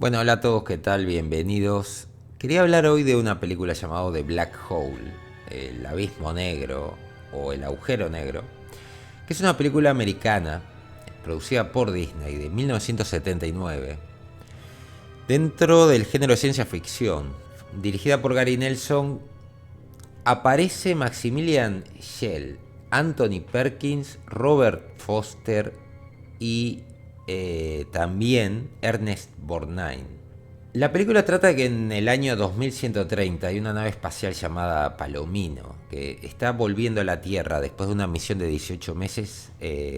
Bueno, hola a todos, ¿qué tal? Bienvenidos. Quería hablar hoy de una película llamada The Black Hole, el abismo negro o el agujero negro, que es una película americana producida por Disney de 1979, dentro del género de ciencia ficción. Dirigida por Gary Nelson, aparece Maximilian Schell, Anthony Perkins, Robert Foster y también Ernest Borgnine. La película trata de que en el año 2130 hay una nave espacial llamada Palomino que está volviendo a la Tierra después de una misión de 18 meses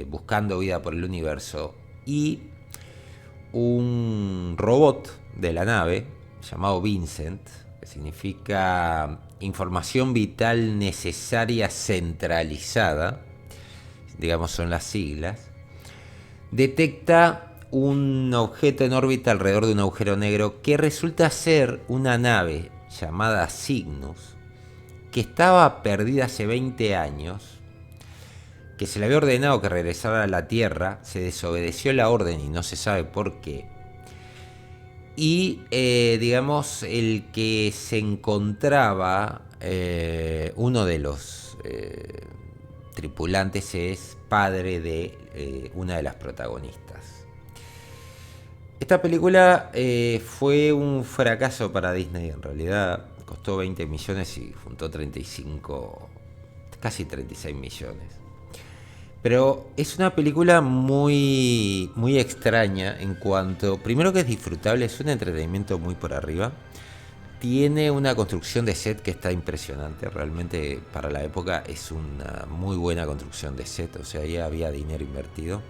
buscando vida por el universo, y un robot de la nave llamado Vincent, que significa información vital necesaria centralizada, digamos son las siglas, detecta un objeto en órbita alrededor de un agujero negro que resulta ser una nave llamada Cygnus, que estaba perdida hace 20 años, que se le había ordenado que regresara a la Tierra, se desobedeció la orden y no se sabe por qué. Y digamos, el que se encontraba, uno de los tripulantes, es padre de una de las protagonistas. Esta película fue un fracaso para Disney en realidad. Costó 20 millones y juntó 35, casi 36 millones. Pero es una película muy extraña en cuanto, primero, que es disfrutable, es un entretenimiento muy por arriba. Tiene una construcción de set que está impresionante, realmente para la época es una muy buena construcción de set, o sea, ya había dinero invertido.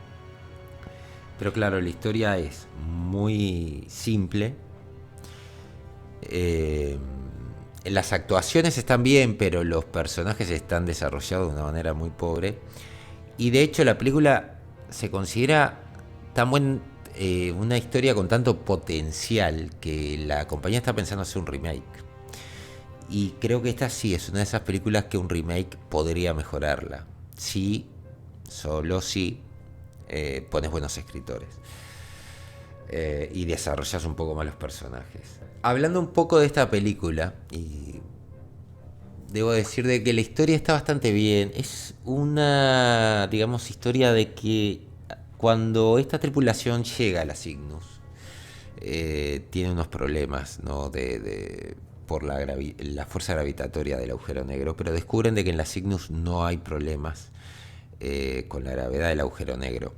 Pero claro, la historia es muy simple. Eh, las actuaciones están bien, pero los personajes están desarrollados de una manera muy pobre. Y de hecho la película se considera tan una historia con tanto potencial que la compañía está pensando hacer un remake. Y creo que esta sí es una de esas películas que un remake podría mejorarla. Sí, solo si pones buenos escritores y desarrollas un poco más los personajes. Hablando un poco de esta película, y debo decir de que la historia está bastante bien. Es una, digamos, historia de que cuando esta tripulación llega a la Cygnus, tiene unos problemas, ¿no? Por la fuerza gravitatoria del agujero negro, pero descubren de que en la Cygnus no hay problemas con la gravedad del agujero negro.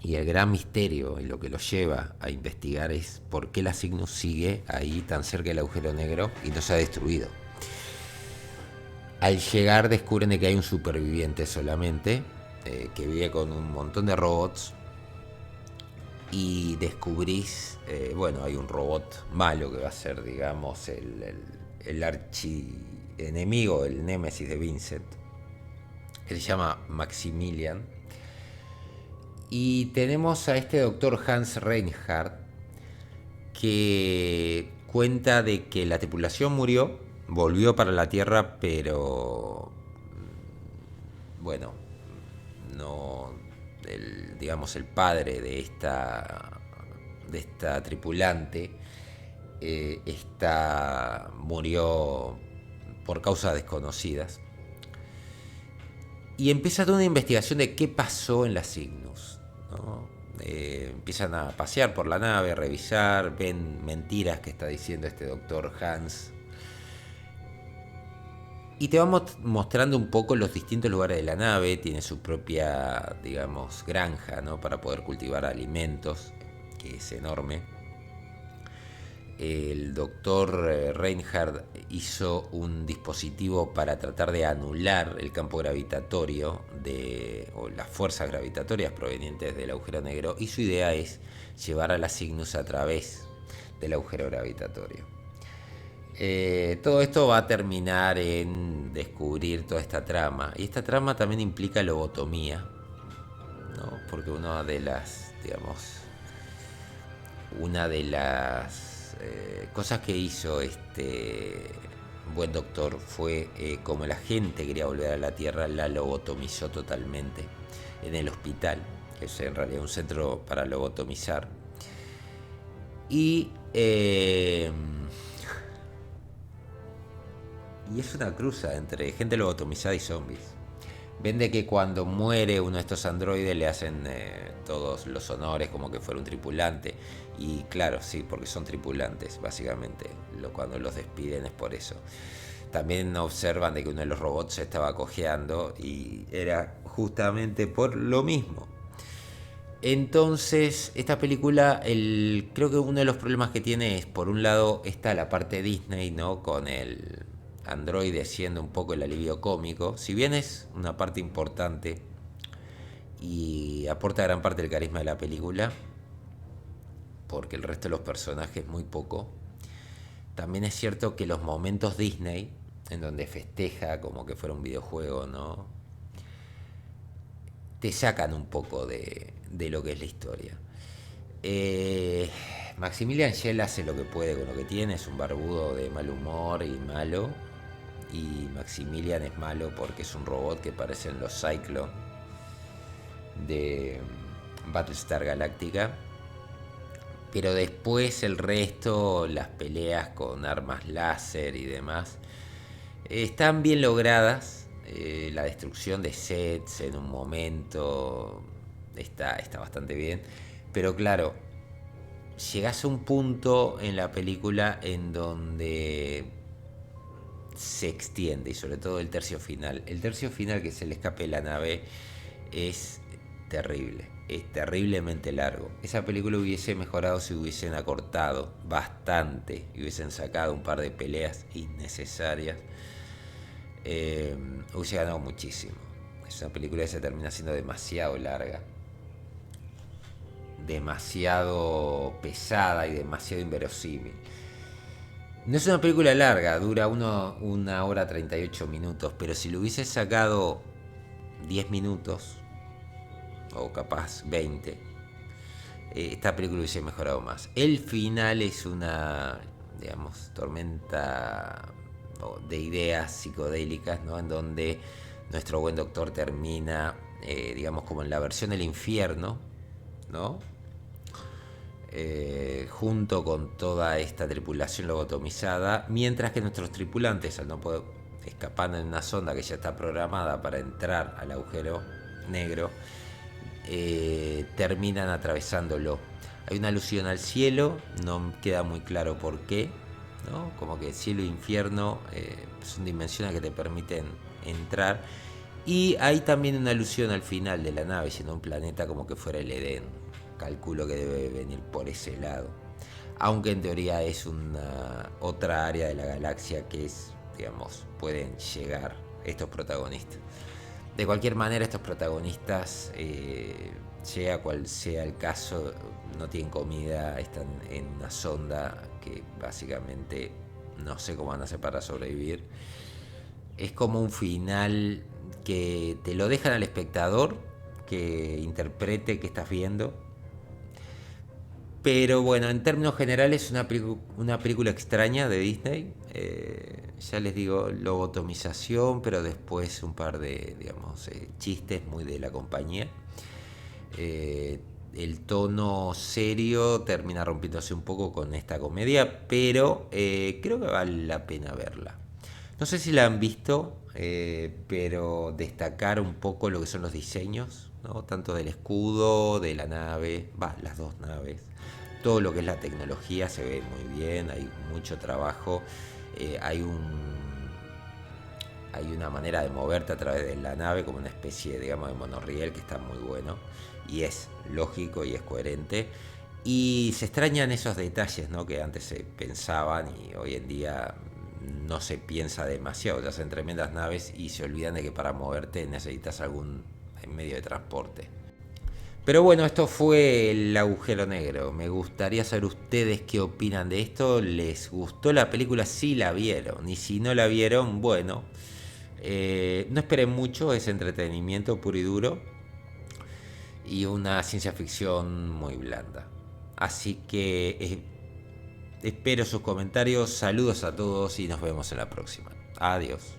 Y el gran misterio y lo que los lleva a investigar es por qué la Cygnus sigue ahí tan cerca del agujero negro y no se ha destruido. Al llegar descubren de que hay un superviviente solamente, que vive con un montón de robots, y descubrís, bueno, hay un robot malo que va a ser, digamos, el archi enemigo, el némesis de Vincent, que se llama Maximilian. Y tenemos a este doctor Hans Reinhardt, que cuenta de que la tripulación murió, volvió para la Tierra, pero bueno, no, digamos, el padre de esta tripulante murió por causas desconocidas. Y empieza toda una investigación de qué pasó en la Cygnus, ¿no? Empiezan a pasear por la nave, a revisar, ven mentiras que está diciendo este doctor Hans. Y te va mostrando un poco los distintos lugares de la nave. Tiene su propia, digamos, granja, ¿no? Para poder cultivar alimentos, que es enorme. El doctor Reinhardt hizo un dispositivo para tratar de anular el campo gravitatorio o las fuerzas gravitatorias provenientes del agujero negro, y su idea es llevar a la Cygnus a través del agujero gravitatorio. Todo esto va a terminar en descubrir toda esta trama, y esta trama también implica lobotomía, ¿no? Porque una de las cosas que hizo este buen doctor fue, como la gente quería volver a la Tierra, la lobotomizó totalmente en el hospital, que es en realidad un centro para lobotomizar. Y, y es una cruza entre gente lobotomizada y zombies. Vende que cuando muere uno de estos androides le hacen todos los honores como que fuera un tripulante. Y claro, sí, porque son tripulantes, básicamente. Cuando los despiden es por eso. También observan de que uno de los robots se estaba cojeando y era justamente por lo mismo. Entonces, esta película, creo que uno de los problemas que tiene es, por un lado, está la parte Disney, ¿no? Con el androide siendo un poco el alivio cómico. Si bien es una parte importante y aporta gran parte del carisma de la película, porque el resto de los personajes muy poco. También es cierto que los momentos Disney, en donde festeja como que fuera un videojuego, ¿no? Te sacan un poco de lo que es la historia. Eh, Maximilian Schell hace lo que puede con lo que tiene, es un barbudo de mal humor y malo. Y Maximilian es malo porque es un robot que parecen los Cyclone de Battlestar Galactica. Pero después el resto, las peleas con armas láser y demás, están bien logradas. La destrucción de sets en un momento está bastante bien. Pero claro, llegás a un punto en la película en donde se extiende, y sobre todo el tercio final. El tercio final, que es el escape de la nave, es terrible, es terriblemente largo. Esa película hubiese mejorado si hubiesen acortado bastante y hubiesen sacado un par de peleas innecesarias. Hubiese ganado muchísimo. Es una película que se termina siendo demasiado larga, demasiado pesada y demasiado inverosímil. No es una película larga, dura 1 hora 38 minutos, pero si le hubiese sacado 10 minutos, o capaz 20, esta película hubiese mejorado más. El final es una, digamos, tormenta de ideas psicodélicas, ¿no? En donde nuestro buen doctor termina, digamos, como en la versión del infierno, ¿no? Junto con toda esta tripulación lobotomizada, mientras que nuestros tripulantes, al no poder escapar en una sonda que ya está programada para entrar al agujero negro, terminan atravesándolo. Hay una alusión al cielo, no queda muy claro por qué, ¿no? Como que cielo e infierno son dimensiones que te permiten entrar. Y hay también una alusión al final de la nave, siendo un planeta como que fuera el Edén. Calculo que debe venir por ese lado. Aunque en teoría es una otra área de la galaxia que es, digamos, pueden llegar estos protagonistas. De cualquier manera, estos protagonistas, sea cual sea el caso, no tienen comida, están en una sonda que básicamente no sé cómo van a hacer para sobrevivir. Es como un final que te lo dejan al espectador que interprete qué estás viendo. Pero bueno, en términos generales es una película extraña de Disney. Ya les digo, lobotomización, pero después un par de, digamos, chistes muy de la compañía. El tono serio termina rompiéndose un poco con esta comedia, pero creo que vale la pena verla. No sé si la han visto, pero destacar un poco lo que son los diseños, ¿no? Tanto del escudo, de la nave, las dos naves. Todo lo que es la tecnología se ve muy bien, hay mucho trabajo, hay una manera de moverte a través de la nave como una especie, digamos, de monorriel que está muy bueno y es lógico y es coherente. Y se extrañan esos detalles, ¿no? Que antes se pensaban y hoy en día no se piensa demasiado. Te hacen tremendas naves y se olvidan de que para moverte necesitas algún medio de transporte. Pero bueno, esto fue el agujero negro. Me gustaría saber ustedes qué opinan de esto. ¿Les gustó la película? Si la vieron. Y si no la vieron, bueno, no esperen mucho. Es entretenimiento puro y duro. Y una ciencia ficción muy blanda. Así que espero sus comentarios. Saludos a todos y nos vemos en la próxima. Adiós.